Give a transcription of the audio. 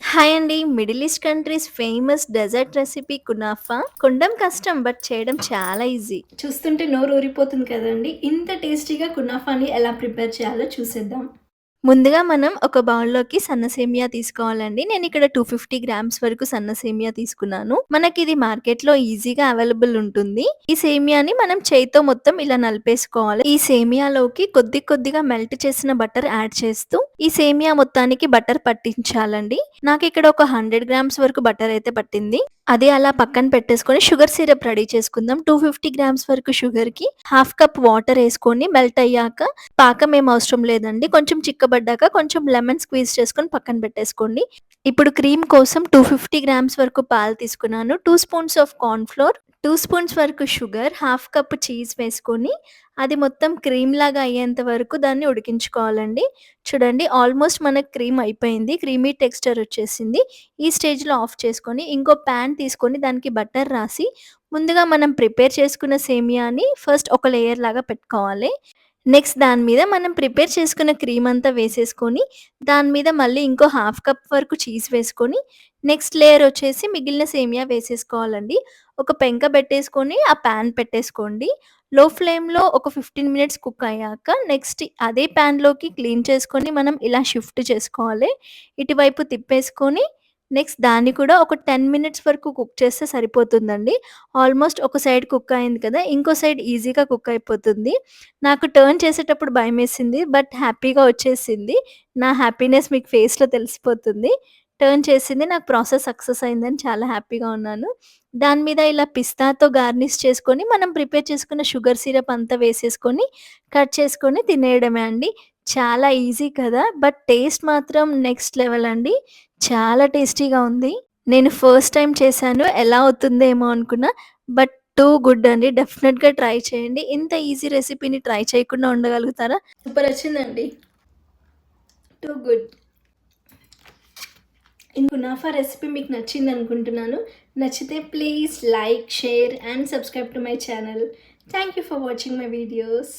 Hi అండి. Middle east countries famous dessert recipe kunafa. కొండం కష్టం బట్ చేయడం చాలా ఈజీ. చూస్తుంటే నోరు ఊరిపోతుంది కదండీ! ఇంత టేస్టీగా కునాఫాని ఎలా ప్రిపేర్ చేయాలో చూసేద్దాం. ముందుగా మనం ఒక బౌల్‌లోకి సన్న సేమియా తీసుకోవాలండి. నేనిక్కడ 250 గ్రామ్స్ వరకు సన్న సేమియా తీసుకున్నాను. మనకిది మార్కెట్‌లో ఈజీగా అవైలబుల్ ఉంటుంది. ఈ సేమియాని మనం చేయితో మొత్తం ఇలా నలిపేసుకోవాలి. ఈ సేమియాలోకి కొద్ది కొద్దిగా మెల్ట్ చేసిన బటర్ యాడ్ చేస్తూ, ఈ సేమియా మొత్తానికి బటర్ పట్టించాలండి. నాకిక్కడ ఒక 100 గ్రామ్స్ వరకు బటర్ అయితే పట్టింది. అది అలా పక్కన పెట్టేసుకొని షుగర్ సిరప్ రెడీ చేసుకుందాం. 250 గ్రామ్స్ వరకు షుగర్‌కి హాఫ్ కప్ వాటర్ ఏసుకొని మెల్ట్ అయ్యాక పాకం ఏం అవసరం లేదండి. కొంచెం చిక్కబడ్డాక కొంచెం లెమన్ స్క్వీజ్ చేసుకొని పక్కన పెట్టేసుకోండి. ఇప్పుడు క్రీమ్ కోసం 250 గ్రామ్స్ వరకు పాలు తీసుకున్నాను. 2 spoons of corn flour, 2 spoons వరకు షుగర్, హాఫ్ కప్ చీజ్ వేసుకొని అది మొత్తం క్రీమ్‌లాగా అయ్యేంత వరకు దాన్ని ఉడికించుకోవాలండి. చూడండి ఆల్మోస్ట్ మనకు క్రీమ్ అయిపోయింది. క్రీమీ టెక్స్చర్ వచ్చేసింది. ఈ స్టేజ్‌లో ఆఫ్ చేసుకొని ఇంకో పాన్ తీసుకొని దానికి బటర్ రాసి ముందుగా మనం ప్రిపేర్ చేసుకున్న సేమియాని ఫస్ట్ ఒక లేయర్ లాగా పెట్టుకోవాలి. నెక్స్ట్ దాని మీద మనం ప్రిపేర్ చేసుకున్న క్రీమ్ అంతా వేసేసుకొని, దాని మీద మళ్ళీ ఇంకో హాఫ్ కప్ వరకు చీజ్ వేసుకొని, నెక్స్ట్ లేయర్ వచ్చేసి మిగిలిన సేమియా వేసేసుకోవాలండి. ఒక పెంక పెట్టేసుకొని, ఆ పాన్ పెట్టేసుకోండి. లో ఫ్లేమ్‌లో ఒక 15 మినిట్స్ కుక్ అయ్యాక, నెక్స్ట్ అదే పాన్‌లోకి క్లీన్ చేసుకొని, మనం ఇలా షిఫ్ట్ చేసుకోవాలి. ఇటువైపు తిప్పేసుకొని, నెక్స్ట్ దాన్ని కూడా ఒక 10 మినిట్స్ వరకు కుక్ చేస్తే సరిపోతుందండి. ఆల్మోస్ట్ ఒక సైడ్ కుక్ అయింది కదా! ఇంకో సైడ్ ఈజీగా కుక్ అయిపోతుంది. నాకు టర్న్ చేసేటప్పుడు భయమేసింది. బట్ హ్యాపీగా వచ్చేసింది. నా హ్యాపీనెస్ మీకు ఫేస్‌లో తెలిసిపోతుంది. టర్న్ చేసింది. నాకు ప్రాసెస్ సక్సెస్ అయిందని చాలా హ్యాపీగా ఉన్నాను. దాని మీద ఇలా పిస్తాతో గార్నిష్ చేసుకొని, మనం ప్రిపేర్ చేసుకున్న షుగర్ సిరప్ అంతా వేసేసుకొని, కట్ చేసుకొని తినేయడమే అండి. చాలా ఈజీ కదా! బట్ టేస్ట్ మాత్రం నెక్స్ట్ లెవెల్ అండి. చాలా టేస్టీగా ఉంది. నేను ఫస్ట్ టైమ్ చేశాను. ఎలా అవుతుందేమో అనుకున్నా. బట్ టూ గుడ్ అండి. డెఫినిట్‌గా ట్రై చేయండి. ఇంత ఈజీ రెసిపీని ట్రై చేయకుండా ఉండగలుగుతారా? సూపరొచ్చిందండి. Too good. ఈ కునాఫా రెసిపీ మీకు నచ్చిందనుకుంటున్నాను. నచ్చితే please like, share and subscribe to my channel. Thank you for watching my videos.